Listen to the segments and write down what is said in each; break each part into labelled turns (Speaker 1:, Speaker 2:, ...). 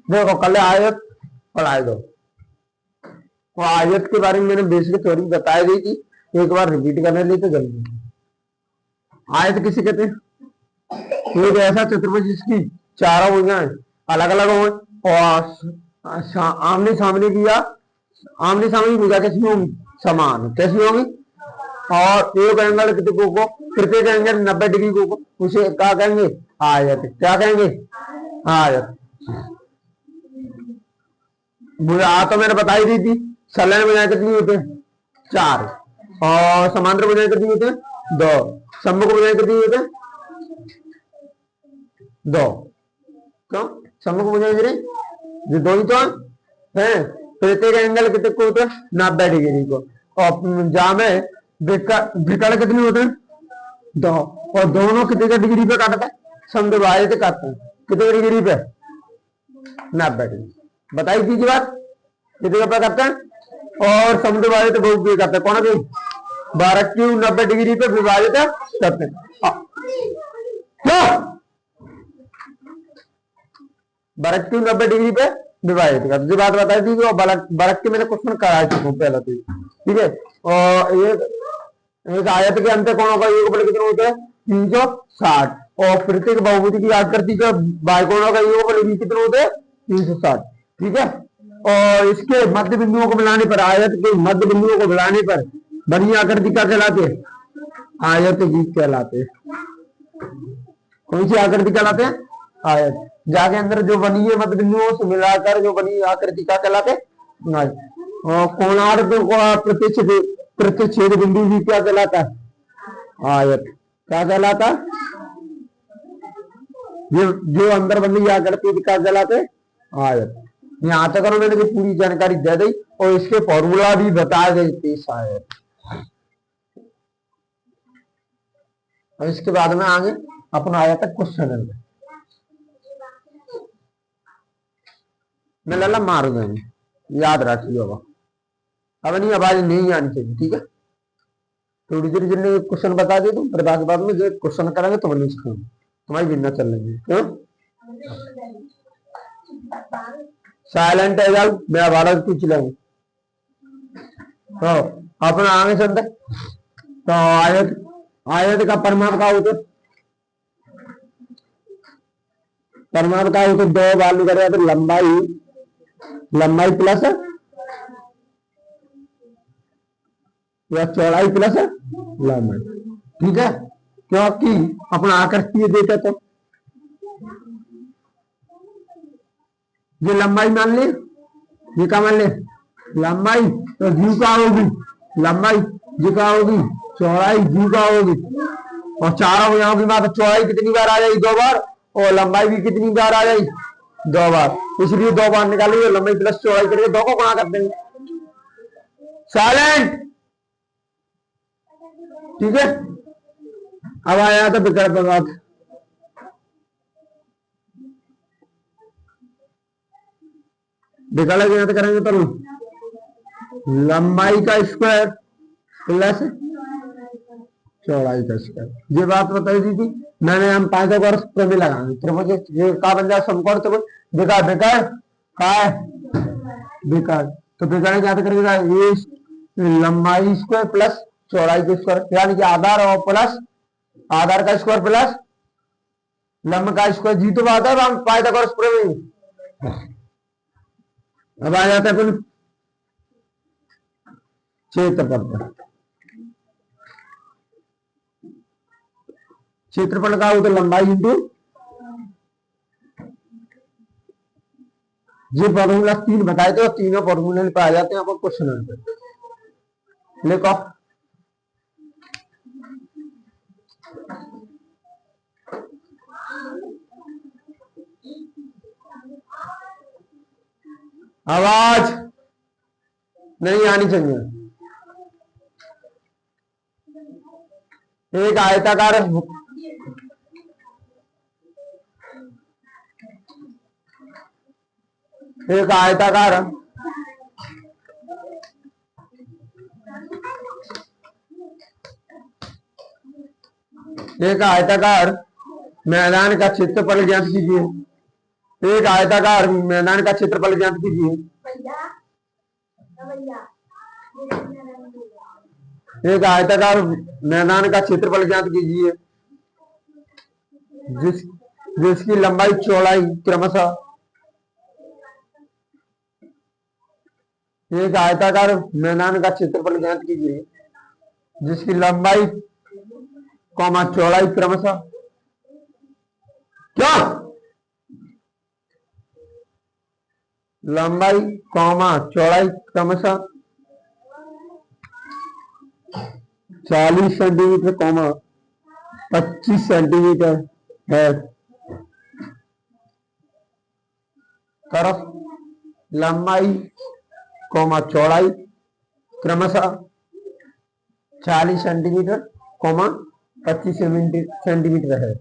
Speaker 1: देखो कल आयत और आयत दो, वो आयत के बारे में मैंने बेसिक थ्योरी बताई दी थी, एक बार रिपीट करने ली तो जल्दी। आयत किसे कहते हैं? एक ऐसा चतुर्भुज जिसकी चारों भुजाएं अलग अलग हो और आमने सामने की या आमने सामने भुजा कैसी होंगी? समान। कैसी होंगी? और एक एंगल को प्रत्येक एंगल 90 डिग्री को उसे क्या कहेंगे? आयत। क्या कहेंगे? आयत। भुजा तो मैंने बताई दी थी, संलग्न भुजाएं कितनी होते हैं? 4, और समांतर भुजाएं कितनी होते हैं? 2, सम्मुख भुजाएं कितनी होते हैं? 2। क्यों सम्मुख भुजाएं गिरे? जो दो ही तो है। प्रत्येक एंगल कितने को होते हैं? 90 डिग्री को। और जहां में विकर्ण कितने होते हैं? 2, और दोनों कितने डिग्री पे काटता है? समद्विभाजित काटते हैं। कितने डिग्री पे? 90 डिग्री। बताई दीजिए बात, कितने पे करते हैं? और समद्विभाजित बहुपदी करते हैं। कौन भी 12 क्यों 90 डिग्री पे विभाजित करते हैं? 12 क्यों 90 डिग्री पे विभाजित करते? जो बात बताई थी वो बालक के मैंने क्वेश्चन करा चुका हूँ पहले तो, ठीक है। और एक आयत के अंत कोणों का योगफल कितना होता है? 360, और प्रत्येक बहुभुज की आकृति का बायकोणों का योगफल भी कितना होता है? 360, ठीक है। और इसके मध्य बिंदुओं को मिलाने पर, आयत के मध्य बिंदुओं को मिलाने पर बनी आकृति क्या कहलाते हैं? आयत ही कहलाते हैं। कौन सी आकृति कहलाते हैं? आयत। जाके अंदर जो बनी है मध्य बिंदुओं से मिलाकर जो बनी आकृति क्या कहलाते हैं? कोणार्क प्रतिच्छेद बिंदु भी क्या कहलाता है? आयत। क्या कहलाता है? जो अंदर बनी आकृति क्या कहलाते हैं? आयत। यहां तक मैंने जो पूरी जानकारी दे दी और इसके फॉर्मूला भी बता देते शायद। और इसके बाद में आगे अपना आया था क्वेश्चन मैं लल्ला मार देंगे, याद रखिएगा। अब नहीं आवाज नहीं आनी चाहिए, ठीक है। थोड़ी देर जिन्हें क्वेश्चन बता दे तुम, फिर बाद में जो क्वेश्चन करेंगे तो नहीं सिखाऊंगा, तुम्हारी बिना चल लेंगे। क्यों साइलेंट है जाओ, मैं आवाज पूछ लेंगे तो अपना आगे चलते। तो आयत, आयत का परिमाप का होता है? परिमाप का होता है दो बालू करे तो लंबाई, लंबाई प्लस या चौड़ाई प्लस लंबाई, ठीक है। क्योंकि अपना आकृति देते तो ये लंबाई मान ले, ये क्या मान ले? लंबाई, तो जी का होगी लंबाई, जी का होगी चौड़ाई, जी का होगी। और चारों भुजाओं की बात, चौड़ाई कितनी बार आ जाएगी? 2 बार, और लंबाई भी कितनी बार आ जाएगी? 2 बार। इसलिए 2 बार निकालेंगे, लंबाई प्लस चौड़ाई करके 2 को गुणा कर देंगे। साइलेंट, ठीक है। अब आया था विकल्प बात। विकल्प ज्ञात करेंगे तो लंबाई का स्क्वायर प्लस चौड़ाई का स्क्वायर। ये बात बताई दी थी मैंने। हम पाइथागोरस प्रमेय लगाएंगे। त्रिभुज ये का बन जाए समकोण त्रिभुज, विकर्ण विकर्ण का है विकर्ण, तो विकर्ण ज्ञात करेगा ये लंबाई स्क्वायर प्लस चौड़ाई का स्क्वायर, यानी कि आधार और प्लस आधार का स्क्वायर प्लस लंब का स्क्वायर। जी तो बात है हम पाइथागोरस प्रमेय। अब आ जाता है फिर क्षेत्रफल पर। क्षेत्रफल का होता है लंबाई इंटू, ये फॉर्मूला 3 बताए थे और तीनों फॉर्मूले पे आ जाते हैं आपको क्वेश्चन आंसर। लिखो आवाज नहीं आनी चाहिए। एक आयताकार, एक आयताकार एक आयताकार मैदान का क्षेत्रफल ज्ञात कीजिए। एक आयताकार मैदान का क्षेत्रफल ज्ञात कीजिए। एक आयताकार मैदान का क्षेत्रफल ज्ञात कीजिए जिसकी लंबाई चौड़ाई क्रमशः। एक आयताकार मैदान का क्षेत्रफल ज्ञात कीजिए जिसकी लंबाई चौड़ाई क्रमशः क्या लंबाई चौड़ाई क्रमशः 40 सेंटीमीटर 25 सेंटीमीटर है। तरफ लंबाई चौड़ाई क्रमशः 40 सेंटीमीटर 25 सेंटीमीटर है।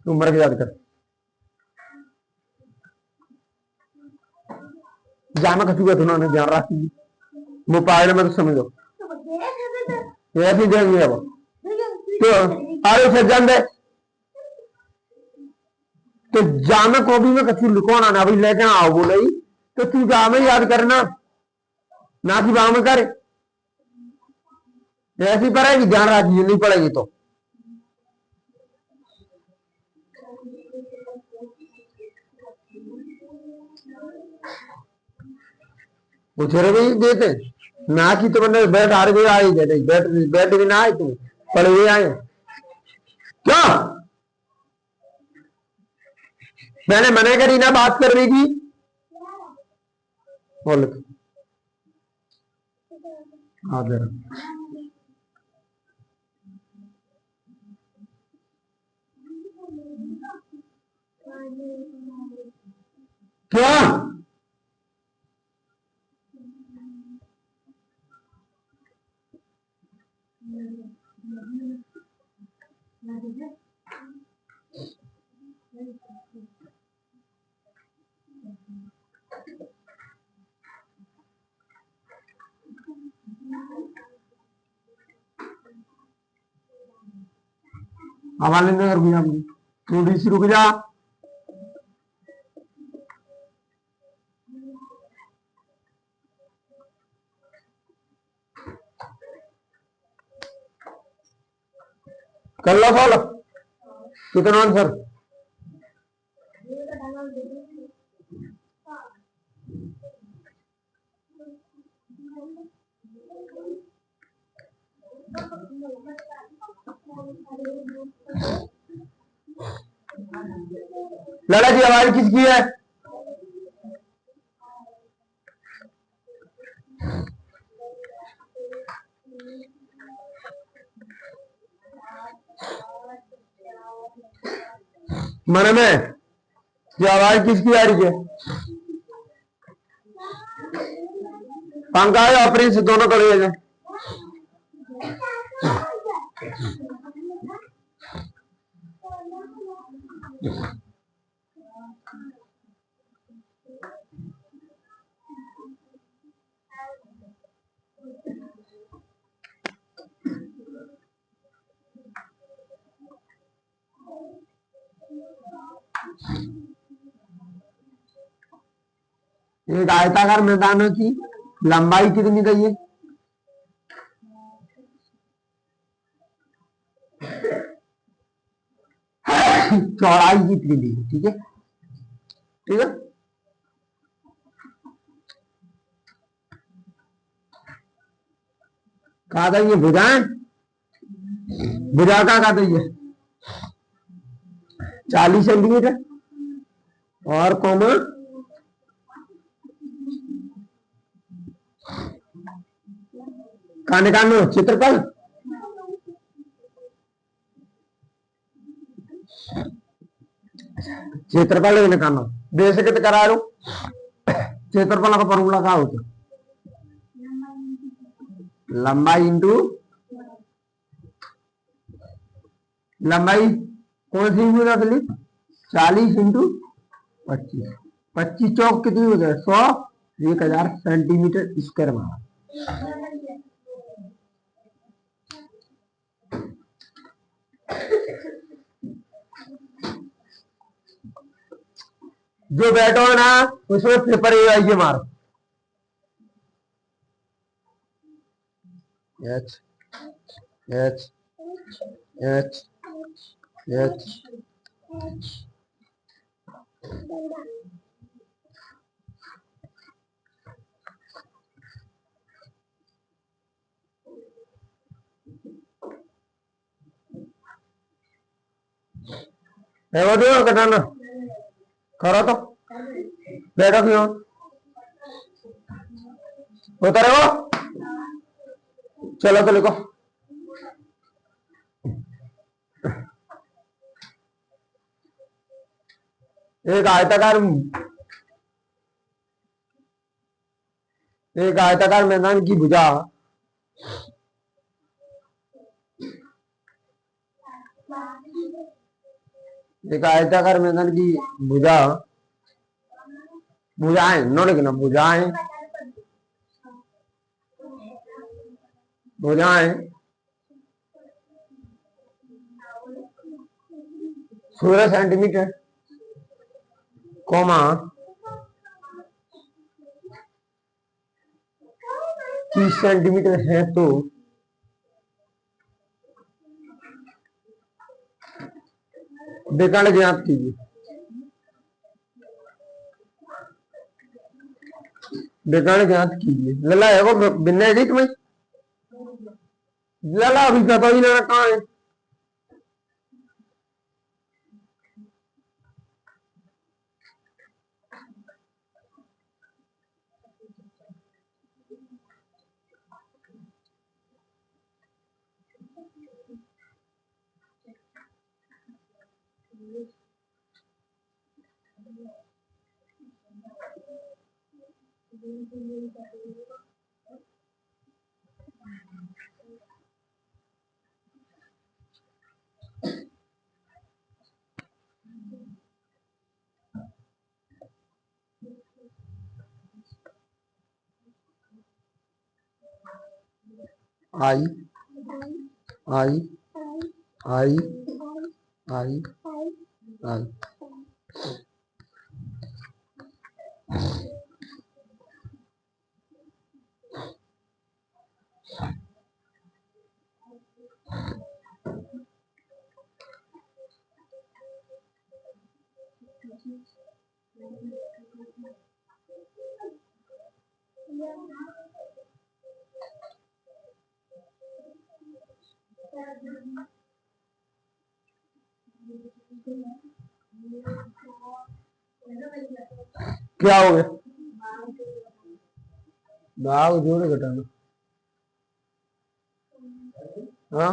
Speaker 1: उम्र के याद कर जामा कचुआ उन्होंने ध्यान रखी मोबाइल में तो समझो ऐसी देंगे अब तो आगे फिर जान दे तो जामे को भी में कचू लिखोना ना भाई लेके आओ बोले तो तू जामे याद करना ना कि बाम कर ऐसी पड़ेगी ध्यान रखिए नहीं पड़ेगी तो उछेरे भी देते ना कि तो बंदे बैठ हार गए आई देते बैठ भी ना आए तुम पड़े हुए आए क्या मैंने मना करी ना बात करने की बोल क्या हवाले में रुक जा थोड़ी सी रुक जा कर लो फॉलो कितना आंसर लड़ा की आवाज किसकी है मन में ये आवाज किसकी आ रही है पंखा है अपनी से दोनों कर जाए एक आयताकार मैदानों की लंबाई कितनी गई है चौड़ाई कितनी दी ठीक है ठीक है कहा था ये भुजाएं भुजा का कहा था ये 40 सेंटीमीटर और कोमा काने कानो चित्रपल क्षेत्रफल निकालना दे सके तो करा लो क्षेत्रफल का फॉर्मूला क्या होता लंबाई इंटू लंबाई कौन सी यूनिट असली 40 इंटू 25 25 चौक कितनी हो जाए 100, 1000 सेंटीमीटर स्क्वायर बना। जो बैठो है ना उसमें पेपर ये मारो एच एच एच एच कटाना करो तो बैठो क्यों होता रहे वो। चलो तो लिखो एक आयताकार मैदान की भुजा एक आयताकार मैदान की भुजा भुजाएं नो लिखना भुजाएं भुजाएं 16 सेंटीमीटर कोमा 30 सेंटीमीटर है तो विकर्ण ज्ञात कीजिए। विकर्ण ज्ञात कीजिए लला है वो भिन्न है तुम्हें लला अभी पता ही ना कहाँ है। आई आई आई आई आई क्या हो गया भाग जोड़ घटाना हाँ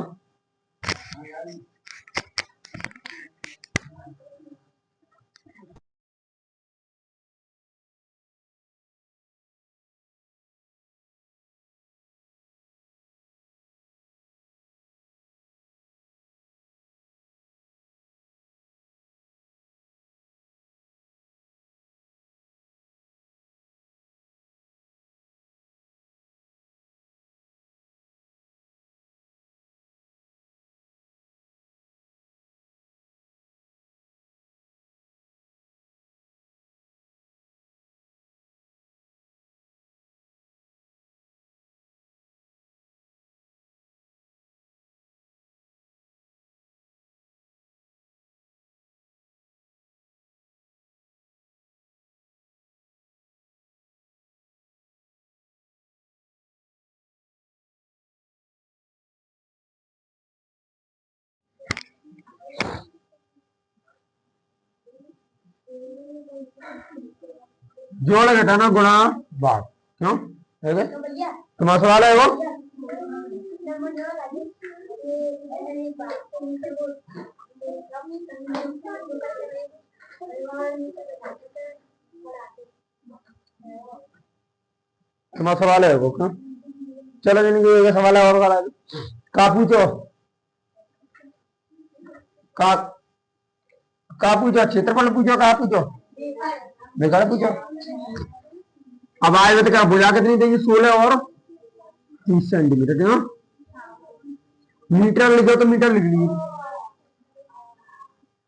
Speaker 1: जोड़ घटाना गुणा भाग क्यों है तुम्हारा सवाल है वो तुम्हारा सवाल है वो क्यों चलो जिनके सवाल है और का पूछो का पूछो क्षेत्रफल पूछो का पूछो बेकार पूछो। अब आए क्या भुजा कितनी देगी 16 और 30 सेंटीमीटर क्यों मीटर लिखो तो मीटर लिख लीजिए।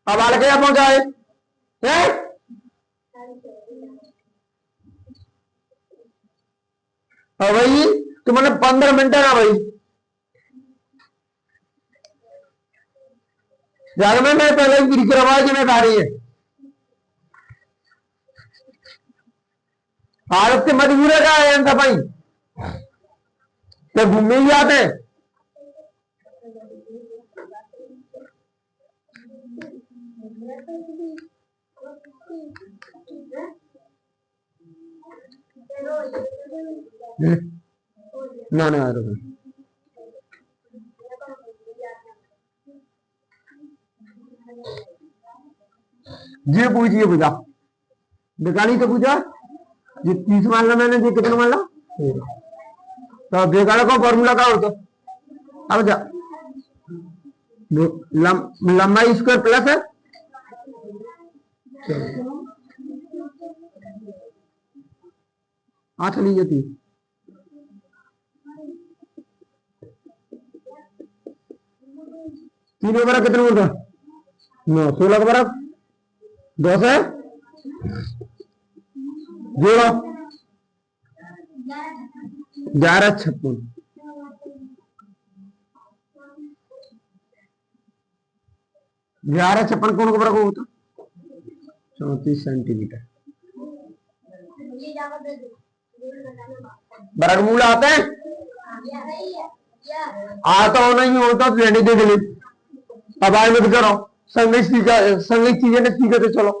Speaker 1: अब आगे क्या पहुंचाए भाई तो मैंने 15 मिनट है ना भाई ज्यादा में मैं पहले ही गिर आवाज में आ रही है भारत से मजबूर है क्या भाई तो घूमने ही आते हैं ना ना यार जी पूछिए पूछा बेकारी तो पूछा ये 30 मान ला मैंने जी कितना मान ला तो बेकार का फॉर्मूला क्या होता अब जा लंबाई स्क्वायर प्लस है 8 लीजिए 3 का बराबर कितना होता 9 16 का बराबर 2 है जोड़ो 11 56 11 56 कौन को बराबर होता 34 सेंटीमीटर बराबर आते हैं आता हो नहीं होता तो रेडी देख ली अब आए मत करो संगीत चीजें ने सीखे तो चलो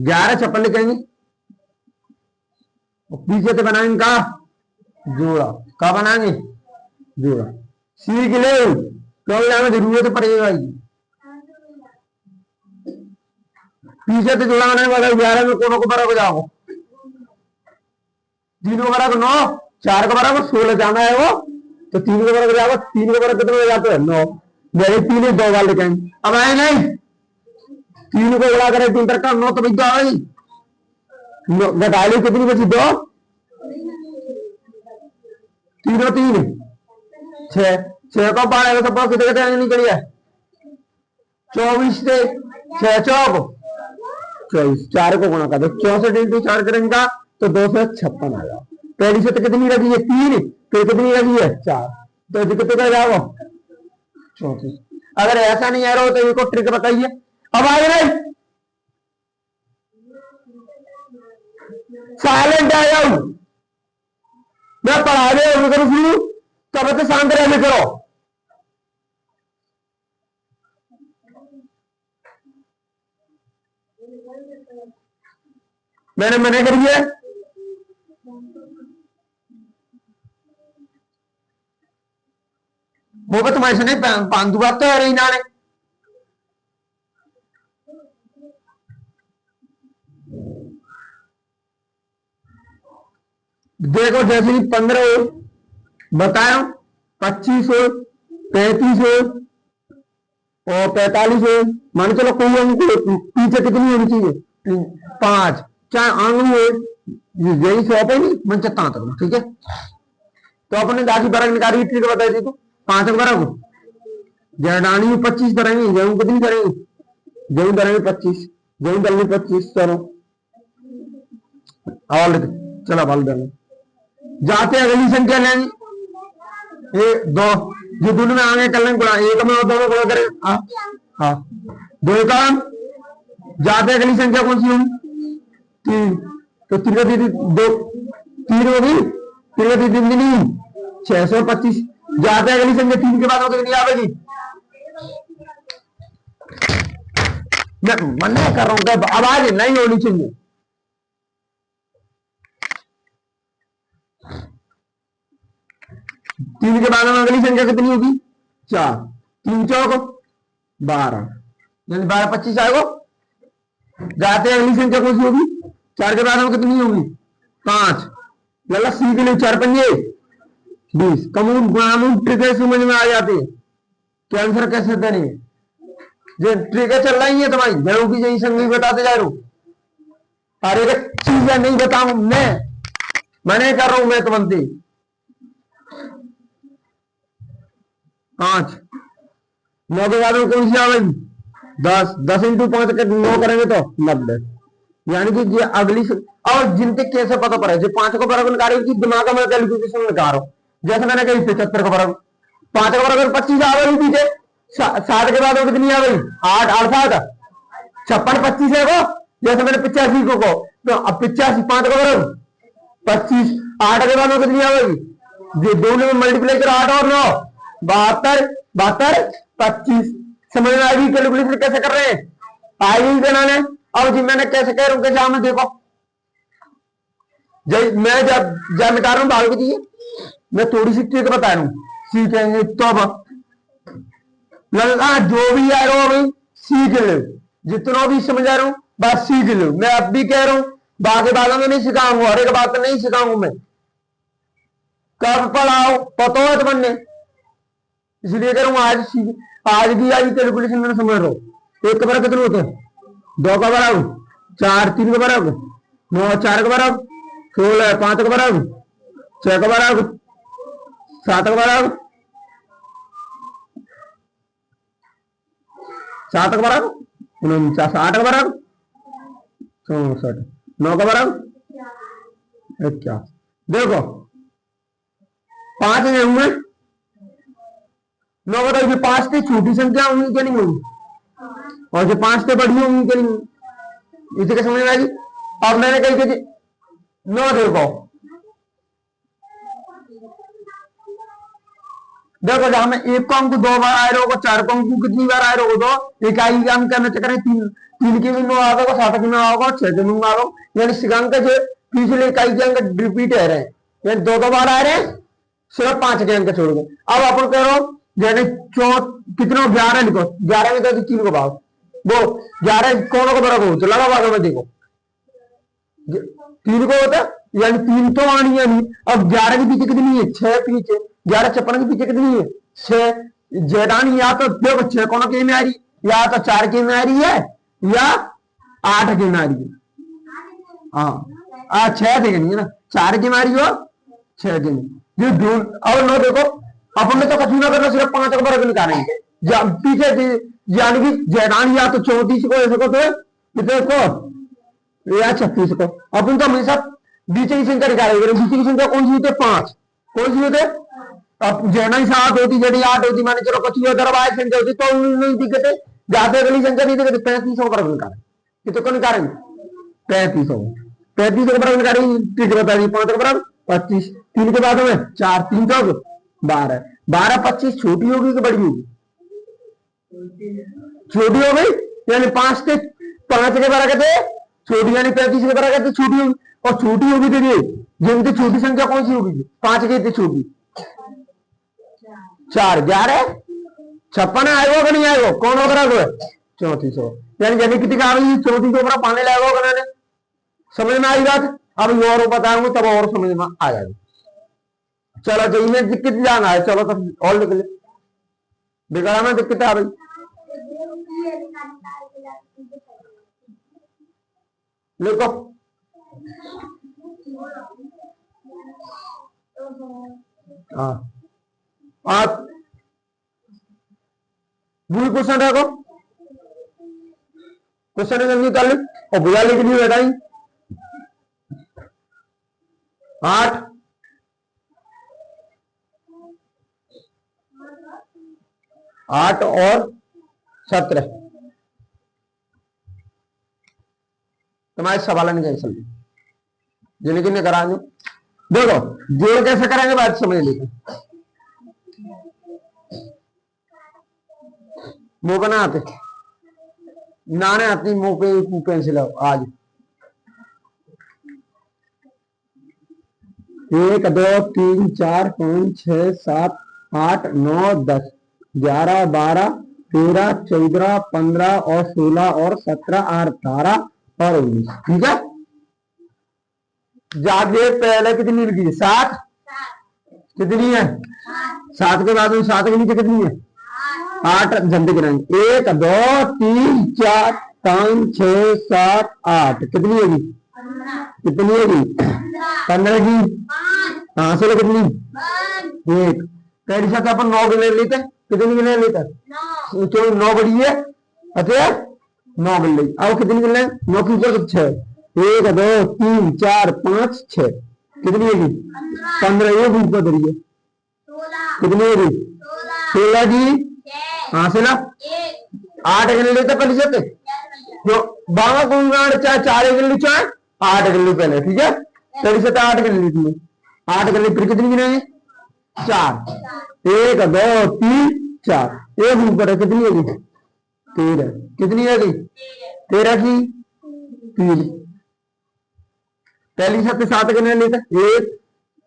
Speaker 1: 11 56 लिखेंगे पीछे तो बनाएंगे का जोड़ा का बनाएंगे जोड़ा सीख ले क्योंकि हमें जरूरत पड़ेगा पीछे तो जोड़ा बनाने वाला 11 में कोनो को बराबर जाओ 3 को बराबर 9 4 को बराबर 16 जाना है वो तो 3 को बराबर जाओ 3 को बराबर कितने जाते हैं 9 मेरे 3 2 बार लिखेंगे अब आए नहीं 3 को उड़ा करे 3 का 9 तो बच जाओ घटाली कितनी बची 2 3 और 3 6 को बारह तो कितने कितने निकली है 24 से 6 चौक 24 4 को गुणा कर दो 64 इंटू 4 करेंगे तो 256 आ जाओ पहली से तो कितनी लगी है 3 फिर कितनी लगी है 4 तो कितने का जाओ 34 अगर ऐसा नहीं आ रहा हो तो ये को ट्रिक बताइए अब आए नहीं साइलेंट आ जाओ मैं पढ़ा रहे करूँ शुरू तब तो शांत रहने करो मैंने मना करिए वो भी तुम्हारे से नहीं पांच बात तो है रही ना देखो जैसे 15 हो बताओ 25 हो 35 हो और 45 हो मान चलो कोई अंक पीछे कितनी होनी चाहिए 5 चाहे आंगन हो यही 100 पे नहीं मन चत्ता तक ठीक है तो अपने दादी बरक निकाली ट्रिक बताई थी तो 5 बरक जयडानी 25 करेंगे गेहूं कितनी करेंगे गेहूं करेंगे 25 गेहूं डालनी 25 चलो और चलो बल डालें जाते अगली संख्या लेंगे 2 जो दोनों में आगे कर लेंगे गुणा एक में और दोनों गुणा करें हाँ 2 का जाते अगली संख्या कौन सी होगी 3 तो 3 का 2 3 होगी 3 का 3 नहीं 625 जाते अगली संख्या 3 के बाद कितनी आवेगी मैं मना कर रहा हूं आवाज नहीं होनी चाहिए 3 के बाद में अगली संख्या कितनी होगी 4 3 चौक 12 यानी 12 25 आएगा जाते अगली संख्या कौन सी होगी 4 के बाद में कितनी होगी 5 लला सी के लिए 4 पंजे 20 कमून ग्रामीण ट्रिक समझ में आ जाते हैं कि आंसर कैसे देने जो ट्रिक चल रही है तुम्हारी जरूर की यही संग बताते जा रहा हूं। अरे चीजें नहीं बताऊं मैंने कर रहा हूं मैं तुमंती 5 9 के बाद में कौन सी आवेगी 10 10 इंटू 5 9 करेंगे तो 90 यानी कि ये अगली और जिनके कैसे पता पड़े जो 5 को बराबर निकाल रही दिमाग में कैलकुलेशन निकाल रहा हूं जैसे मैंने कही 75 को बराबर 5 को बराबर 25 आ गई पीछे 7 के बाद कितनी आ गई 8 8 7 56 25 है वो जैसे मैंने 85 को तो अब 85 5 को बराबर 25 8 के बाद में कितनी आ गई दोनों में मल्टीप्लाई कर 8 और 9 72 72 25 समझ में आएगी कैलकुलेशन कैसे कर रहे हैं आएगी बनाने। अब जी मैंने कैसे कह रहा हूं कैसे में देखो मैं जब मिटा रहा हूं भाग की मैं थोड़ी सी ट्रिक बता रहा हूं सीखेंगे तो जो भी आ रहा हूं भाई सीख लो जितना भी समझ आ रहा हूं बस सीख लो। मैं अब भी कह रहा हूं बाकी बातों में नहीं सिखाऊंगा हर एक बात नहीं सिखाऊंगा मैं कब पढ़ाओ पता है तो बनने इसलिए कह रहा हूं आज भी आई कैलकुलेशन मैंने समझ रहा हूं 1 का बराबर कितने होते हैं 2 का बराबर 4 3 का बराबर 9 4 का बराबर 16 5 का बराबर 6 का बराबर 7 का बराबर 7 का बराबर 49 8 का बराबर 64 9 का बराबर 51 देखो 5 है उनमें 9 बताओ 5 से छोटी संख्या होंगी क्या नहीं होंगी और जो 5 से बड़ी होंगी क्या नहीं होंगी इसे क्या समझ में आएगी। अब मैंने कही कि 9 देखो जहां में 1 को अंक 2 बार आए रहो 4 को अंक कितनी बार आए रहो 2 एक आई अंक करने चक्कर 3 के भी 9 आ गए 7 के 9 आ गए 6 के 9 आ गए यानी सिगांक जो पिछले इकाई के अंक रिपीट है रहे यानी 2 बार आ रहे हैं सिर्फ 5 के अंक छोड़ गए। अब अपन कह रहे हो यानी कितना 11 लिखो 11 में तो 3 को भाग वो 11 कौन को बराबर हो तो लगा भाग में देखो 3 को होता यानी 3 तो आनी है नहीं। अब 11 के पीछे कितनी है 6 पीछे 11 56 के पीछे कितनी है 6 जेडानी या तो देखो 6 कौन के में आ रही या तो 4 के में आ रही है या 8 के में आ रही है हाँ 6 के नहीं है ना 4 के में आ रही हो 6 के में जो ढूंढ और नो देखो अपन ने तो कुछ ना करना सिर्फ 5 का बराबर निकालेंगे पीछे यानी कि जैदान या तो 34 को ऐसे को तो कितने को या 36 को अपन तो हमेशा बीच की संख्या निकालेंगे बीच की संख्या कौन सी होती है 5 कौन सी होती है अब जैदान 7 होती जड़ी 8 होती माने चलो कुछ दरवाज संख्या होती तो नहीं दिक्कत जाते अगली संख्या नहीं दिक्कत 35 को बराबर निकालेंगे कितने को निकालेंगे 35 को बराबर निकालेंगे ठीक बता दी 5 को बराबर 25 3 के बाद में 4 3 चौक 12 12 25 छोटी होगी कि बड़ी होगी छोटी हो गई यानी 5 के बराबर कहते छोटी यानी 35 के बराबर कहते छोटी होगी और छोटी होगी देखिए जिनकी छोटी संख्या कौन सी होगी 5 की छोटी 4 11 56 आएगा कि नहीं आएगा कौन होगा 34 यानी जब कितनी का आ गई 34 के ऊपर पाने लगेगा समझ में आई बात। अब और बताऊंगा तब और समझ में आ जाएगी। चलो तो इमेज दिक्कत जाना है चलो तो और लिख ले बिगड़ा में दिक्कत आ रही लिखो आप वही क्वेश्चन रखो क्वेश्चन जल्दी कर ली और बुझा लिख ली बेटा 8 8 और 17 तुम्हारे सवाल नहीं कैसे जिंदगी में करा दो देखो जोड़ कैसे करेंगे बात समझ लीजिए मुंह बना आते नाने आती मुंह पे पेंसिल आज 1 2 3 4 5 6 7 8 9 10 11 12 13 14 15 और 16 और 17 18 और 19 ठीक है। जाके पहले कितनी लिखी 7 कितनी है 7 के बाद में 7 के नीचे कितनी है 8 जल्दी गिनाएंगे, 1 2 3 4 5 6 7 8, कितनी होगी, कितनी होगी, 15 की, हाँ चलो कितनी, 1। पहली साथ अपन 9 गिने लेते, कितनी गिने लेते, क्यों 9 बड़ी है, अच्छा 9 गिन ली। अब कितनी गिन ले, 9 की ऊपर 6, 1 2 3 4 5 6, कितनी होगी, 15, ये ऊपर धरी है, कितनी होगी, 16 की, हाँ से ना 8 गिन लेते पहले से, जो बाबा को चाहे 4 गिन ली चाहे 8 गिन ली पहले, ठीक है, पहले से 8 गिन ली थी, 8 गिन ली, फिर कितनी गिनेंगे, 4, 1 2 3 4, एक ऊपर है, कितनी होगी, 13, कितनी होगी, 13 की 3, पहली से 7 गिने लेते,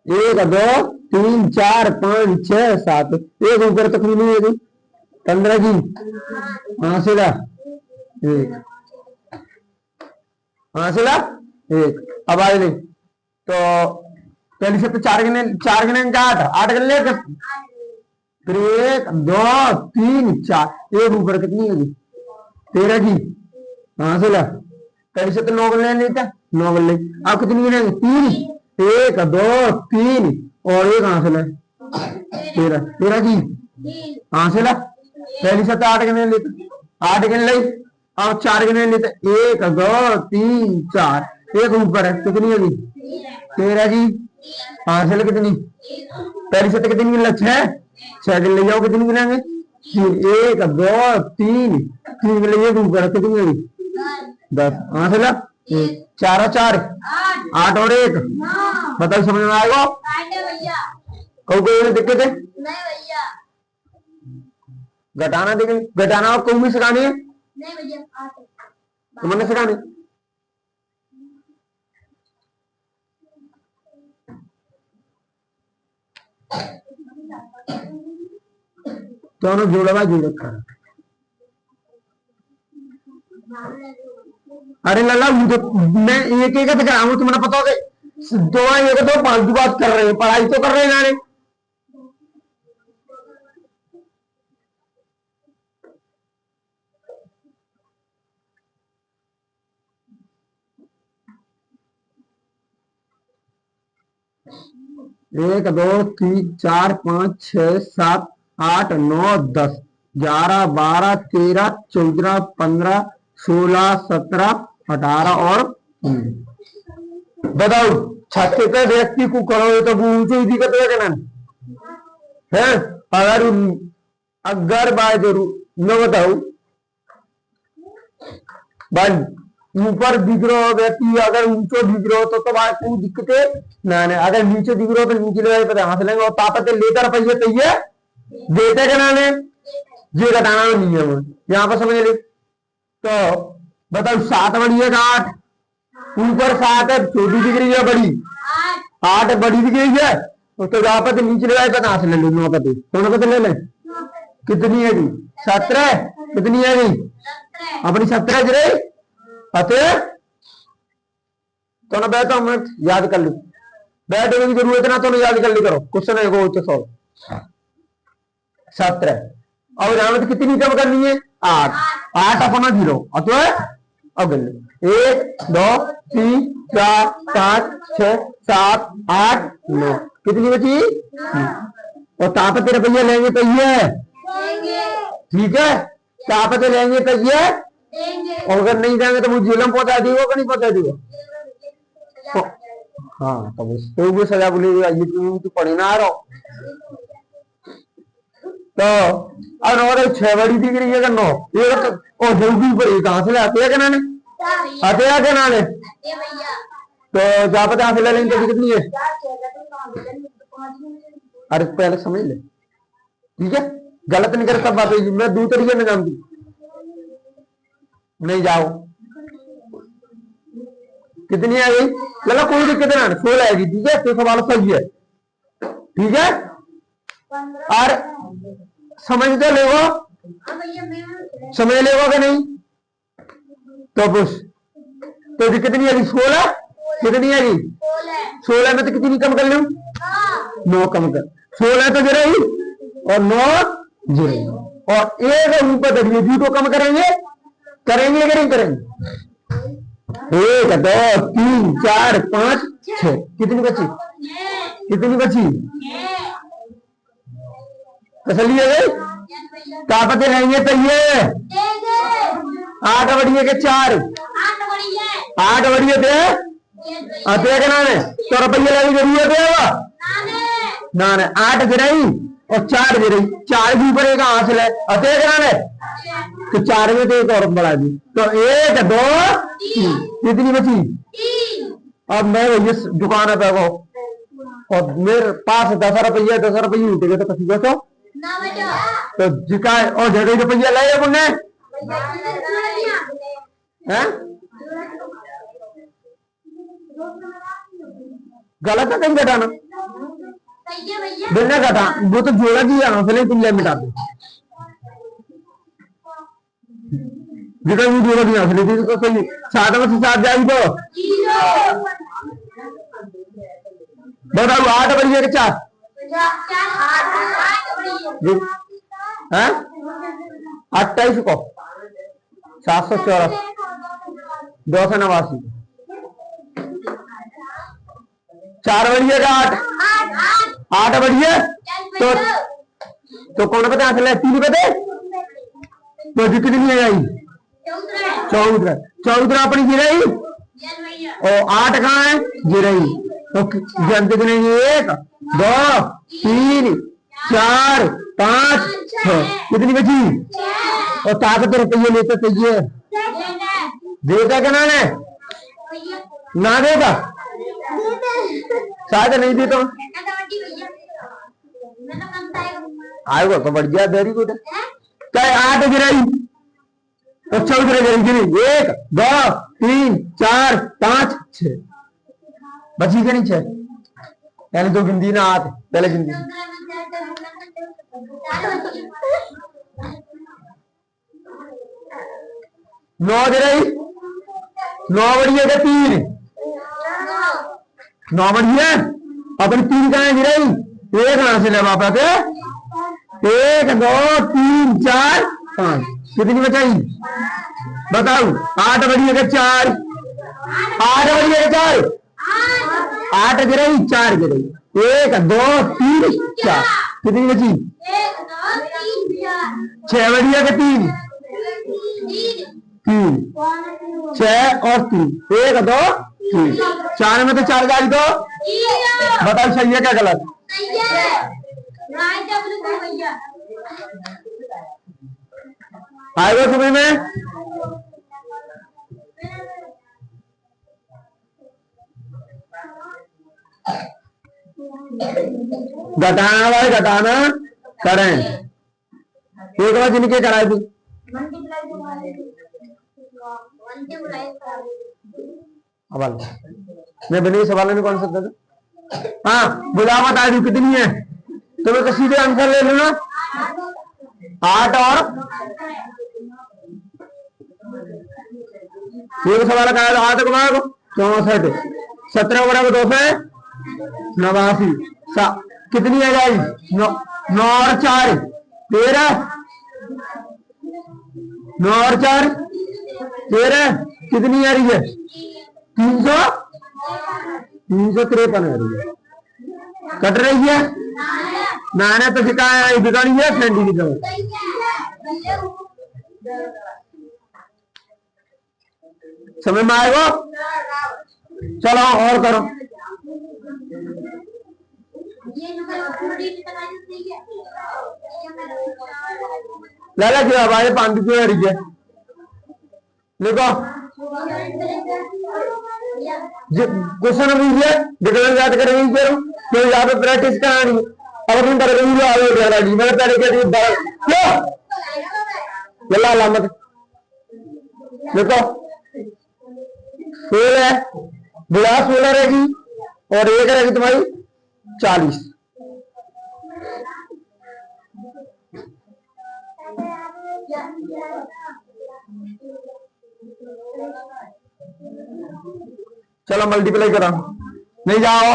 Speaker 1: 1 2 3 4 5 6 7, एक ऊपर तक नहीं होगी, 15 की, हाँ सीधा 1, हाँ सीधा 1। अब आए नहीं तो पहली से 4 गिने, 4 गिने 8 गिन ले, फिर 1 2 3 4, एक ऊपर कितनी होगी, 13 की, हाँ सीधा, पहली से 9 गिन लेते, 9 गिन ले, अब कितनी गिनेंगे, 3, 1 2 3 और 1, हाँ सीधा 13 की, हाँ सीधा, पहली से 8 गिने लेते, 8 गिन ली, अब 4 गिने लेते, 1 2 3 4, एक ऊपर है, कितनी होगी, 13 की, हाँ चलो कितनी, पहली से कितनी गिन लो, 6 गिन ले जाओ, कितनी गिनेंगे, 1 2 3 3 गिन ले, एक ऊपर है, कितनी होगी, 10, हाँ चलो 4 और 4 8 और 1, बताओ समझ में आएगा, कोई दिक्कत है, घटाना देखें, घटाना और कोई भी सिखानी है, तुमने सिखानी, दोनों जोड़ा जोड़ रखा है, अरे लल्ला मैं एक एक दिखाऊंगा, तुम्हें पता होगा, दो एक दो फालतू बात कर रहे हैं, पढ़ाई तो कर रहे हैं नारे, एक दो तीन 4 5 6 7 8 9 10 11 12 13 14 15 16 17 18 और 19, बताओ छठे पे व्यक्ति को करो तो ऊंचो ही दिक्कत है, अगर अगर बाय जरूर मैं बताऊ भाई, ऊपर दिख रहा हो व्यक्ति, अगर ऊंचो दिख रहा हो तो भाई कोई दिक्कत है ना, अगर नीचे दिख रहा हो तो नीचे ले पता हाथ लेंगे, और ताकत लेकर पहिए चाहिए देते के नाने, ये घटाना नहीं है, यहाँ पर समझ ले, तो बताओ 7 बड़ी है 8, ऊपर 7 है, छोटी दिख रही है बड़ी, 8 बड़ी दिख रही है, तो जहाँ पर नीचे ले पता हाथ ले लो, 9 पते दोनों पते ले लें, कितनी है 17, कितनी है अपनी 17 जरे पते, तो ना बैठो मिनट याद कर लो, बैठने की जरूरत ना, तो ना याद कर ली करो, क्वेश्चन है वो 17, और यहाँ में कितनी कम करनी है, 8, 8 अपना 0, अतो अब 1 2 3 4 5 6 7 8 9, कितनी बची, और ताकत रुपये लेंगे तो ये ठीक है, ताकत लेंगे तो ये, और अगर नहीं जाएंगे तो मुझे जेलम पहुंचा देगा कि नहीं पहुंचा देगा, हाँ तो वो सजा बोलेगा, ये तू पढ़े ना आ रहा, तो अब 9 6 बड़ी दिख रही है, 9 ये तो जल्दी पड़ी, कहां से आते हैं क्या आते हैं क्या नाने, तो जहाँ पर हासिल लेंगे तो कितनी है, अरे पहले समझ ले, ठीक है, गलत नहीं कर, सब बात है, मैं 2 तरीके में जानती नहीं, जाओ कितनी आ गई, लगा कोई दिक्कत ना, 16 आएगी, ठीक है, तो सवाल सही है, ठीक है, और समझ तो लेगो, समझ लेगो कि नहीं, तो बस तो कितनी आएगी, 16, कितनी आएगी 16 में तो कितनी कम कर लूं, 9 कम कर, 16 तो जरा ही और 9 जीरो, और एक ऊपर दबिए, बी को कम करेंगे करेंगे कि नहीं करेंगे? 1 2 3 4 5 6, कितनी बची? कितनी बची? तसली है गई, ताकत रहेंगे तो ये 8 बढ़िए के 4, 8 बढ़िए थे अते के नाने तो रुपये लगी जरूरत है ना 8 गिराई और 4 गिराई, 4 भी ऊपर एक हासिल है अते के नाने तो 4 में तो एक और बढ़ा दी, तो 1 2 3, कितनी बची? अब मैं भैया दुकान पे गो और मेरे पास 10 रुपये उठ गए तो कसी बचो तो जिका और जगह रुपया लाए पुण्य गलत है, कहीं घटाना बिना घटा वो तो जोड़ा की जाना फिर तुम मिटा दो जितना भी जोड़ा दिया फिर तो सही 7 में से 7 जाएगी तो बताओ 8 बढ़िया के 4 है 28 को 784 289 4 बढ़िया का 8 बढ़िया तो कौन पता असल 3 पता तो कितनी है आई 14 अपनी गिराई और 8 कहाँ है गिराई तो जानते नहीं 1 2 3 4 5 6, कितनी बची? और ताकत रुपये लेते चाहिए देगा क्या ना देगा शायद नहीं दी तो आएगा तो बढ़ गया, वेरी गुड। क्या 8 गिराई तो 14 गिरी 1 2 3 4 5 6 बची के नहीं 6 यानी 2 गिनती ना आते पहले गिनती 9 गिराई 9 बढ़िया का 3 9 बढ़िया अपनी 3 कहाँ गिराई 1 कहां से ले वापस 1 2 3 4 5, कितनी बचाई बताओ? 8 बढ़िया का 4 8 बढ़िया का 4 8 गिराई 4 गिराई 1 2 3 4, कितनी बची? 6 बढ़िया का 3 6 और 3 1 2 3 4 में तो 4 जाएगी तो बताओ सही है क्या गलत? आएगा समझ में? घटाना भाई घटाना करें एक बार जिनके कराए थी मैं बने सवाल में कौन सकता था? हाँ बुला बता दी कितनी है तो मैं सीधे आंसर ले लूँ ना 8 और ये सवाल कहा 8 को 64 17 बराबर 289 कितनी है जाएगी 9 और 4 13 9 और 4 13 कितनी आ रही है 353 आ रही है कट रही है नाने तो दिखानी है ठंडी की तरह समझ में आएगा चलो और करो लाला जी हमारे 5 क्यों आ रही है देखो क्वेश्चन डिक्लेयर याद करेंगे फिर यहाँ पे प्रैक्टिस करानी अब तुम कर रही मैंने पहले क्या अलामत देखो 16 है बुरा 16 रहेगी और 1 रहेगी तुम्हारी 40 चलो मल्टीप्लाई करो नहीं जाओ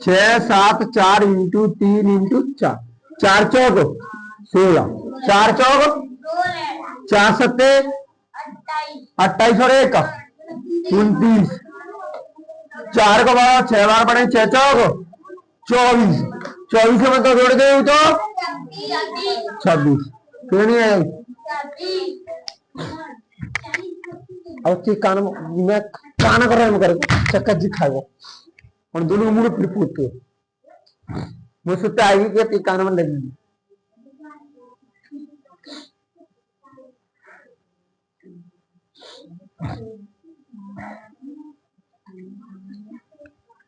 Speaker 1: 6 7 4 इंटू 3 इंटू 4 4 चौक 16, 4 चौक 4 सत्ते 28 और 1 29, 4 को बार 6 बार पढ़े 6 चौक 24, 24 में तो जोड़ गए तो 26, क्यों नहीं है? अब कान में काना कर रहा है चक्कर जी खाएगा और दोनों मुड़ फिर पूछते वो सोचते आएगी कि कान में लगेगी।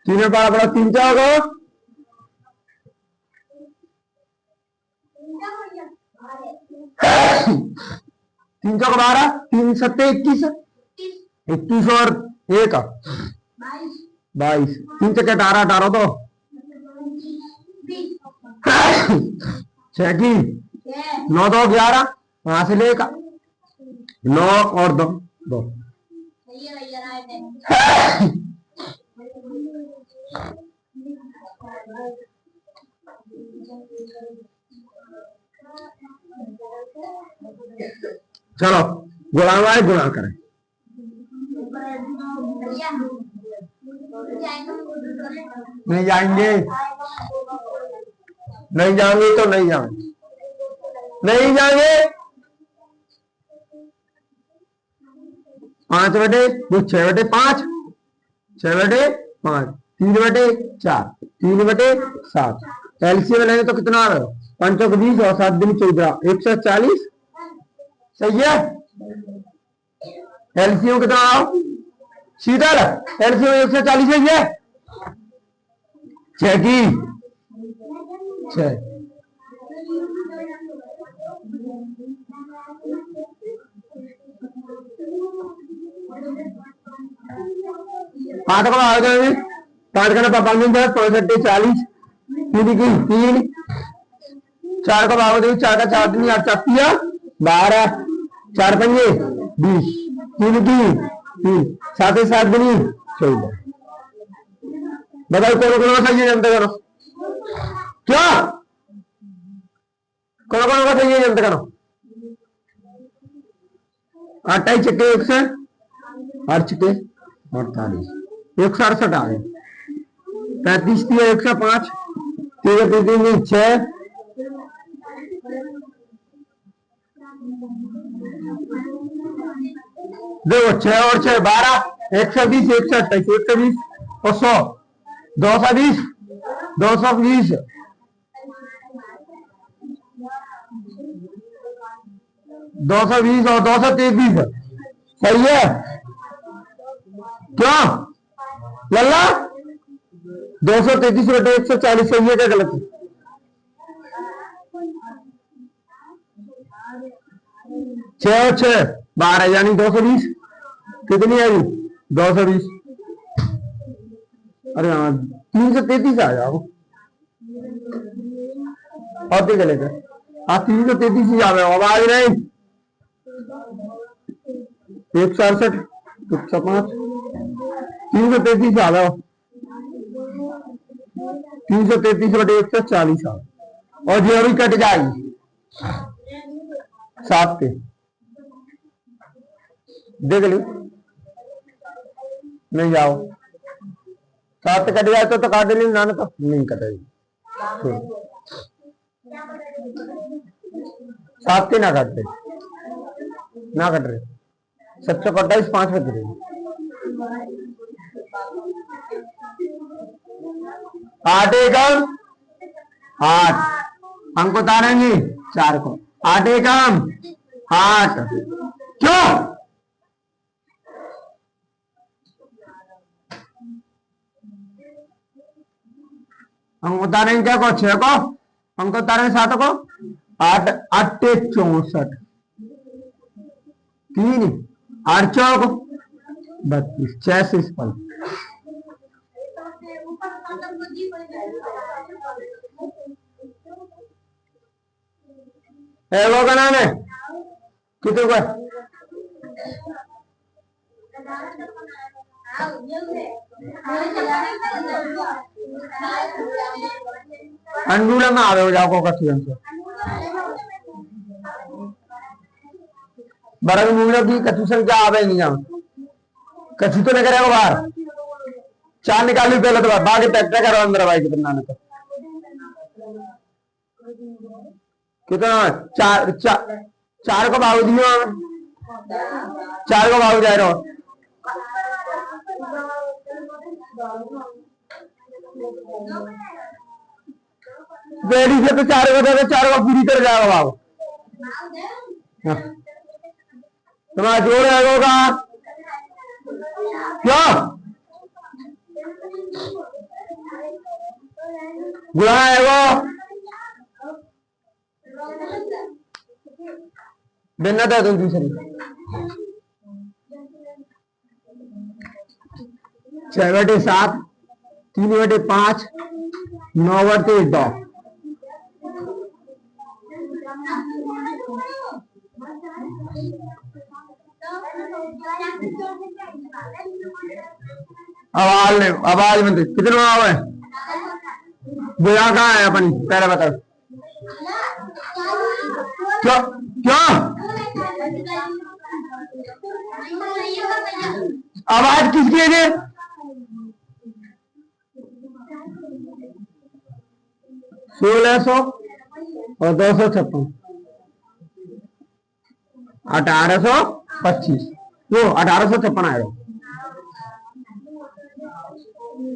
Speaker 1: तीन बार बड़ा 3 चौक 3 चौक 12, 3 सत्ते 21, 21 और 1 22, 3 चक्के 18, 18 तो 6 की 9 2 11, वहां से लेकर 9 और 2 2 चलो गुणा वाले गुणा करें। नहीं जाएंगे नहीं जाएंगे तो नहीं जाएंगे नहीं जाएंगे 5 बटे वो 6 बटे 5 6 बटे 5 3 बटे 4 3 बटे 7 एलसीएम लेंगे तो कितना आ रहा है 5 चौक 20 और 7 दिन 14 140 सही है। एलसीएम कितना आओ शीतल एलसीएम 140 सही है 6 की 6 8 को आ जाएंगे 5 का 5 65 40 3 की 3 4 को भाग देंगे 4 का 4 दिन 8 चापिया 12 4 पंजे 20 3 की 3 7 7 दिन 14 बताओ कौन कौन सही है जनता करो क्या कौन कौन का सही है जनता करो 28 चक्के 108 चक्के 48 168 आ गए 35 थी 105 3 6 देखो 6 और 6 12 120 128 120 और 100 220 220 220 और 233 सही है क्या लल्ला 233 बटे 140 सही है क्या गलत है 6 और 6 12 यानी 220 कितनी आई 220 अरे हाँ 333 आ जाओ और भी चलेगा हाँ 333 ही आ रहे हो आवाज नहीं 168 105 333 आ रहा हो 333 बटे 140 आ और जो अभी कट जाएगी 7 के देख ली नहीं जाओ 7 कट जाए तो काट ली ना तो नहीं कटेगी 7 के ना काटते ना कट रहे 728 5 बज रहे 8 एकम 8 अंक उतारेंगे 4 को 8 एकम 8 क्यों अंक उतारेंगे क्या को 6 को अंक उतारेंगे 7 को 8 8 64 3 8 चौक 32 66 पल वो का नाम है कितने को अंडूला में आवे हो जाओ को कथी वर्गमूलों की कछु संख्या आवे नहीं यहाँ, कछु तो नहीं करेगा बाहर। 4 निकाली पहले तो बाकी टैक्टर करो अंदर भाई कितना ने तो कितना 4 को भाव दियो, 4 को भाव जा रहा हो बेड़ी से तो 4 को दे, 4 को पूरी तरह जाएगा भाव। तुम्हारा जोड़ होगा क्यों गुणा है वो भिन्नता है तो दूसरी 6/7 3/5 9/2 आवाज में कितना आवा है बुआ कहाँ है अपन पहले बताओ क्यों क्यों आवाज किसकी है ये 1600 और 256 1825 वो 1856 आएगा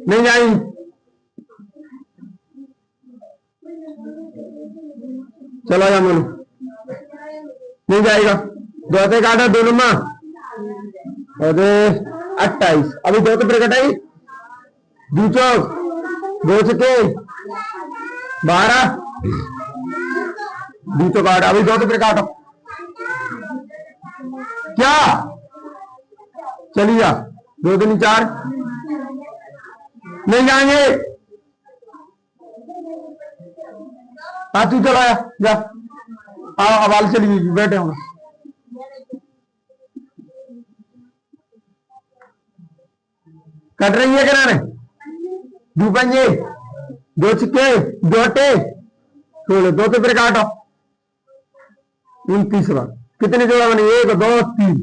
Speaker 1: नहीं जाएगी चलो जा बोलो नहीं जाएगा 2 से काटा 2 नंबर और 28 अभी 2 तो कटाई 2 चौक 2 छके 12 2 चौक 8 अभी 2 तो काटो क्या चलिए 2 3 4 नहीं जाएंगे तू चला जा आवाज चली बैठे होंगे कट रही है किराने 2 पंजे 2 छिक्के 2 अट्टे 16 2 तो फिर काटो 29 बार कितने जोड़ा बने 1 2 3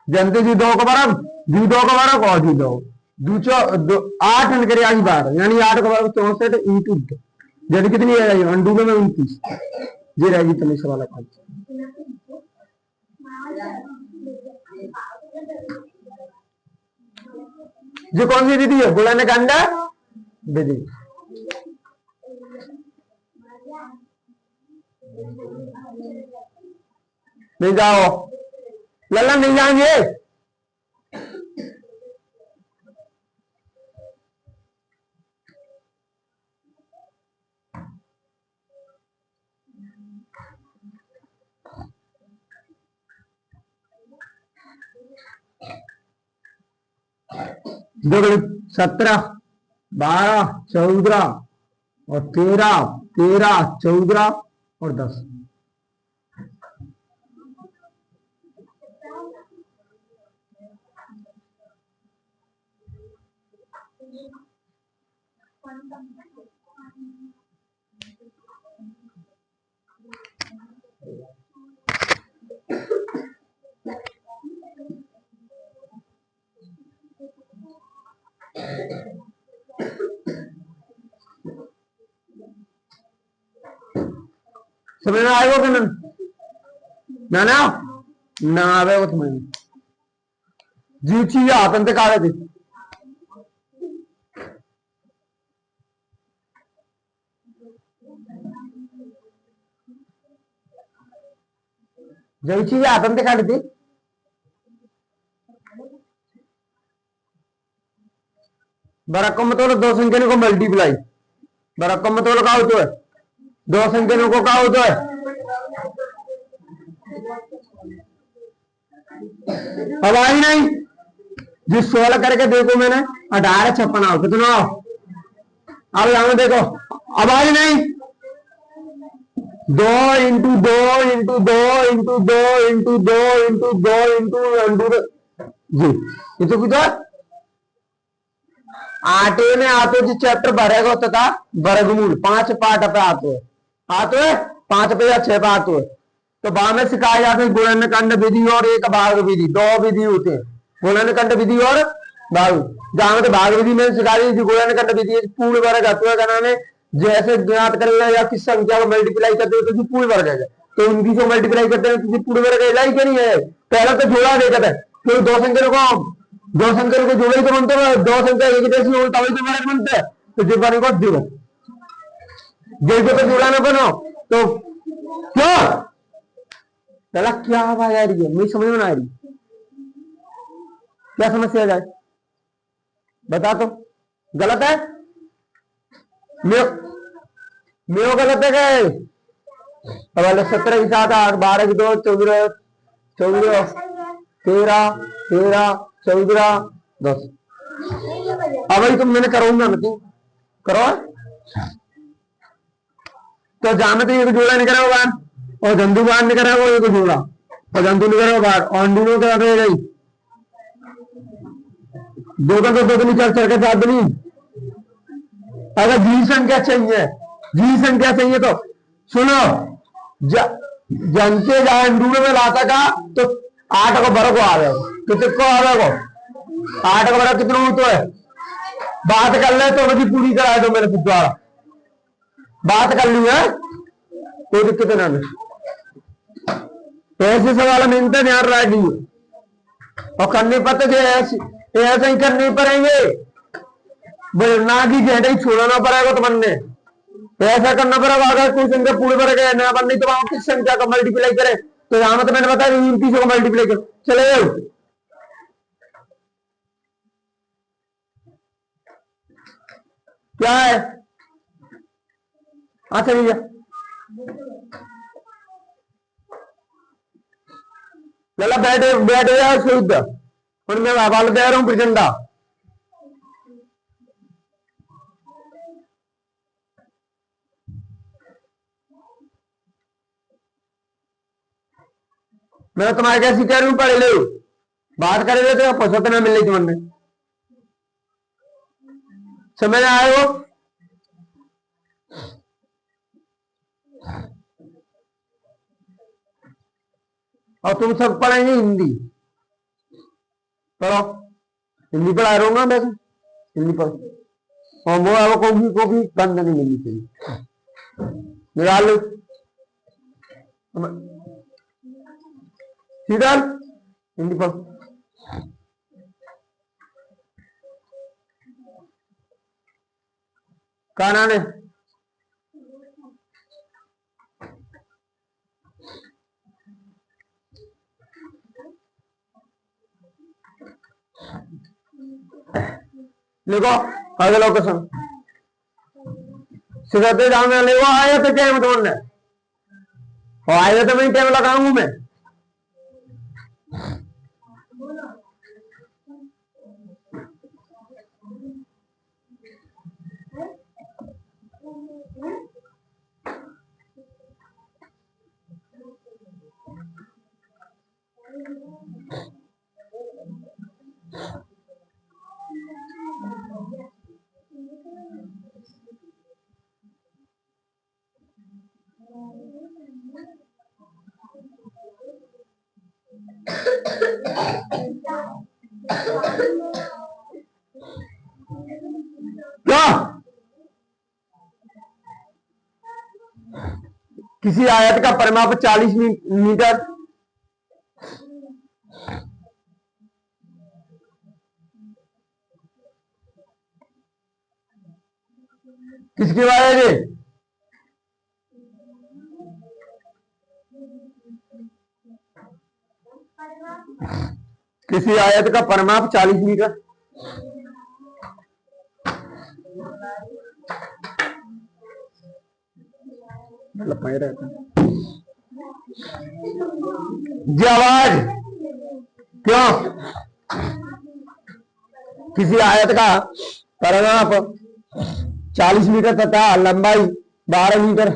Speaker 1: जनते जी 2 को बराबर जी 2 को बराबर और जी 2 8 अंक करे आगे बार यानी 8 को बराबर 64 इंटू यानी कितनी रहेगी अंडू में 29 ये रहेगी तनिष वाला काम जो कौन सी विधि है गुणन का अंडा विधि नहीं जाओ लल्ला नहीं जाएंगे दो 17 12 14 और 13 14 और 10 समझ में आएगा कि ना ना ना आवेगा समझ में जी चीज हाथ अंत काले थे जो चीज हाथ अंत काले थे बरक्कम मतलब 2 संख्या को मल्टीप्लाई बरक्कम मतलब क्या होता है 2 संख्या को क्या होता है अब आई नहीं जिस 16 करके देखो मैंने 18 56 आओ कितना आओ अब यहां देखो अब आई नहीं 2 into 2 into 2 into 2 into 2 into 2 into जी ये तो कुछ 8 में आते जो चैप्टर भरेगा होता था वर्गमूल 5 पार्ट पे आते है 5 पे या 6 पे आते है तो वहां में सिखाए जाते हैं गुणनखंड विधि और एक भाग विधि, दो विधि होते हैं, गुणनखंड विधि और भाग। जहां तो भाग विधि में सिखाई थी गुणनखंड विधि पूर्ण वर्ग अथवा का नाम है, जैसे ज्ञात कर ले या किस संख्या को मल्टीप्लाई करते हो तो जो पूर्ण वर्ग है, तो उनकी जो मल्टीप्लाई करते हैं तो जो पूर्ण वर्ग है क्या नहीं है, पहले तो जोड़ा देखा था, फिर दो संख्या को जोड़े तो बनते हैं, दो संख्या एक जैसी हो तभी तो वर्ग बनता है, तो जो बने को जोड़ो, जैसे तो जोड़ा ना बनो तो क्या पहला क्या आवाज आ रही है, मुझे समझ में ना आ रही, क्या समस्या जाए बता, तो गलत है मेरो गलत है क्या? अब 17 की 7 8 12 की 2 14 14 13 13 14 10, अब भाई तुम मैंने करूंगा ना, तू करो, तो जहां तो एक जोड़ा नहीं करा बाहर और जंतु बाहर नहीं करा वो एक जोड़ा और जंतु नहीं करा बाहर और अंडू क्या गई दो का तो नहीं चल सके साथ नहीं। अगर जी संख्या चाहिए, जी संख्या चाहिए तो सुनो, जनते जहां अंडू में लाता का तो 8 को बड़ो को आ गया, तो कितने को आ गया, 8 का बड़ा कितना हो तो है, बात कर ले तो मुझे पूरी करा दो मेरे द्वारा, बात कर ली है कोई दिक्कत ना नहीं, ऐसे सवाल मिलते ध्यान रखिए और करने पर तो ऐसे ही करने पड़ेंगे, ना कि जेडे ही छोड़ना पड़ेगा तो बनने ऐसा करना पड़ेगा, अगर कोई संख्या पूरे वर्ग है ना बननी तो वहां किस संख्या का मल्टीप्लाई करे, तो यहां मतलब मैंने बताया इन चीजों को मल्टीप्लाई करो, चले क्या है, अच्छा भैया चला बैठे बैठे यार शुद्ध, और मैं हवाला दे रहा हूं प्रचंडा, मैं तुम्हारे कैसी कह रही हूँ, पढ़ लो बात करे ले तो पसंद ना मिल रही तुम्हें, समझ आए हो, और तुम सब पढ़ेंगे हिंदी, पढ़ो हिंदी पढ़ा रहा हूँ वैसे हिंदी पढ़ो, और वो को भी बंद नहीं मिलनी चाहिए, निकाल लो सीधा हिंदी पढ़ो, क्या नाम है, लिखो अगला क्वेश्चन, सिखाते जाओ लिखो आया तो क्या मतलब है, और आया तो मैं टाइम लगाऊंगा मैं, क्या किसी आयत का परिमाप 40 मीटर, किसकी बात है ये, किसी आयत का परिमाप 40 मीटर, आवाज क्यों, किसी आयत का परिमाप 40 मीटर तथा लंबाई 12 मीटर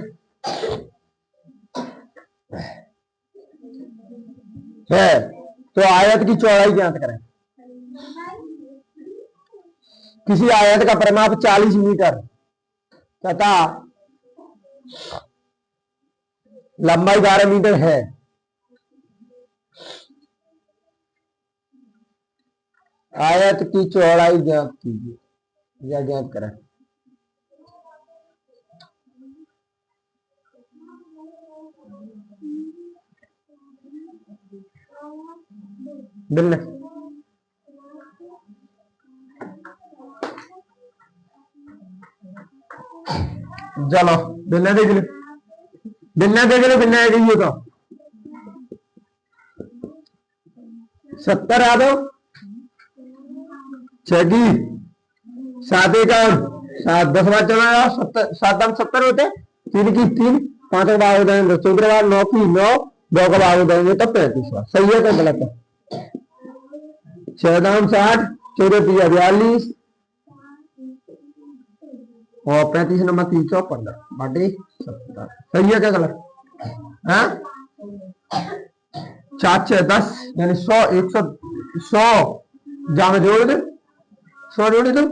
Speaker 1: है, तो आयत की चौड़ाई ज्ञात करें, किसी आयत का परिमाप 40 मीटर तथा लंबाई 12 मीटर है। आयत की चौड़ाई ज्ञात कीजिए या ज्ञात करें। बिल्कुल चलो बिल्ला देख लो, बिल्ला देख लो, बिल्ला देख लो। तो 70 आ दो, 6 की 7 एक 7, 10 बार चला जाओ, 7 दाम 70 होते, 3 की 3, 5 का भाग हो जाएंगे 14 बार, 9 की 9, 2 का भाग हो जाएंगे तो 35 बार। सही है तो गलत है? 6 दाम 60, 14 3 42 और 35 नंबर 315 बाटे 70। सही है क्या गलत? हाँ 4 6 10 यानी 100, 100 जामे जोड़ दे, 100 जोड़ दो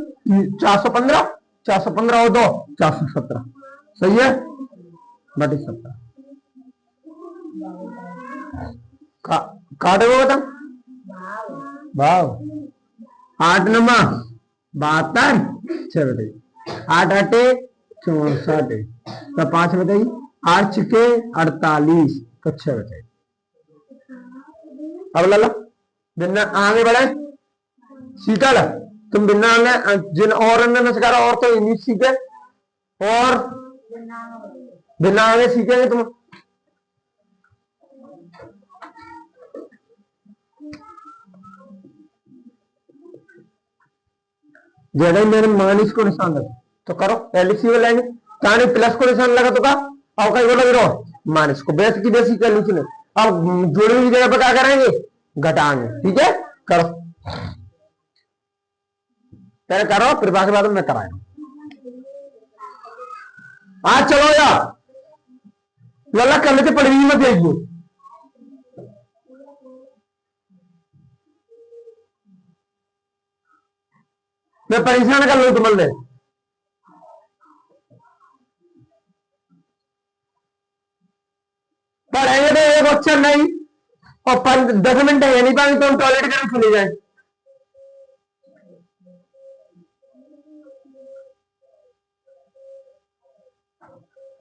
Speaker 1: 415, 415 और 2 417। सही है बाटे 70। काटे वो बता भाव 8 नंबर 72, 6 बताइए। 8 8 64 तो 5 बताइए। 8 6 48 तो 6 बताइए। अब ला बिना आगे बढ़े शीतल, तुम बिना जिन और ने सिखा और तो इंग्लिश सीखे और बिना आगे सीखेंगे तुम। ज्यादा मेरे माइनस को निशान लगा तो करो एलसीओ लाएंगे, ताने प्लस को निशान लगा तो का अब कहीं बोला करो माइनस को बेस की बेसी कर लीजिए। अब जुड़ी हुई जगह पर क्या करेंगे घटाएंगे। ठीक है करो, पहले करो फिर बाकी बाद में कराएंगे। आज चलो यार लल्ला कर लेते पड़ी मत देखिए। मैं परेशान कर लू तुम ले पढ़ेंगे तो एक अक्षर नहीं और 10 मिनट है नहीं पाएंगे तो हम टॉयलेट करके चले जाए।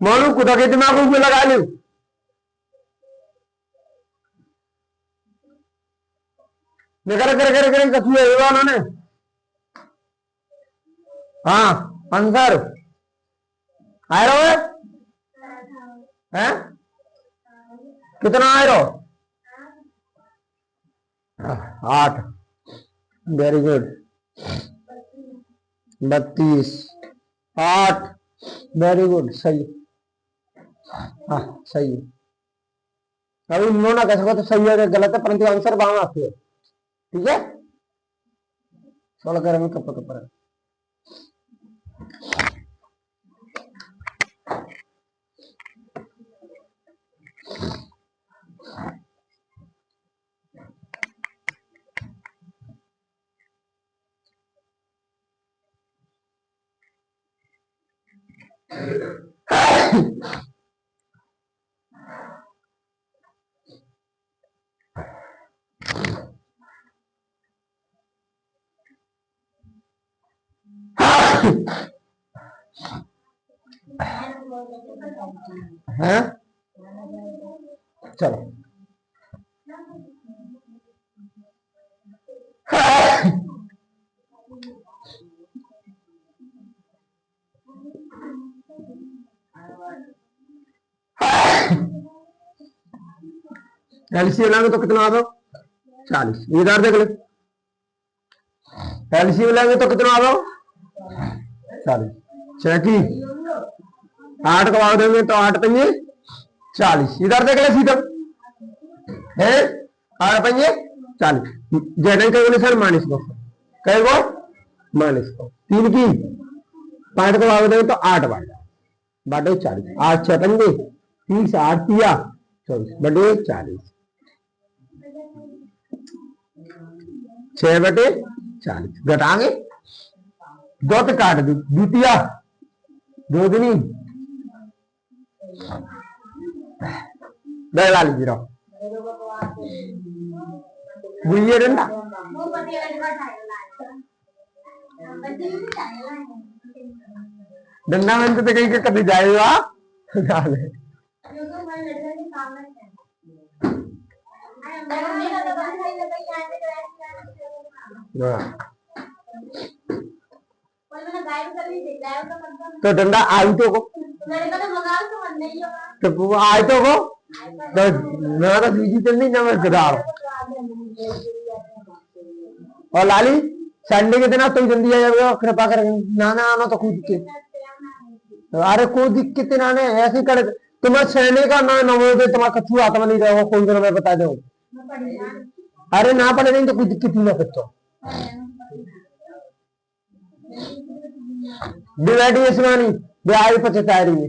Speaker 1: मोनू खुदा के दिमाग में लगा लू कर कर कर कर कथी है उन्होंने। हाँ आंसर आए रहो है कितना आए रहो 8 वेरी गुड 32 8 वेरी गुड सही। हाँ सही है। अभी नो ना कह सको तो सही है गलत है परंतु आंसर वहां आती है। ठीक है 16 कर कप कप है चलो एलसीएम लाएंगे तो कितना आ दो 40। इधर देख ले एलसीएम लाएंगे तो कितना आ दो 40। 6 की 8 का भाग देंगे तो 8 पंजे 40। इधर देख ले सीधा है 8 पंजे 40। जैन का निशान माइनस को कहे वो माइनस को 3 की 5 का भाग देंगे तो 8 बाटे 40। 8 6 पंजे 30 8 तिया 24 बटे 40 6 बटे 40 घटाएंगे 2 तो काट दी द्वितीय 2 दूनी ला लीजिए रहो बुझिए डंडा डंडा में तो कहीं के कभी जाएगा तो डंडा आई तो को तो आए तो को तो मैं तो बीजी चल नहीं ना मैं किधर और लाली संडे के दिन तो जल्दी आ जाएगा कृपा कर ना ना आना तो खुद के अरे कोई दिक्कत ना ने ऐसे कर तुम्हें सहने का ना नवोदय तुम्हारा कछु आता नहीं रहेगा कोई दिन मैं बता दो अरे ना पड़े नहीं तो कोई दिक्कत नहीं ना तो डिवाइडी इसमानी ब्याज 75 है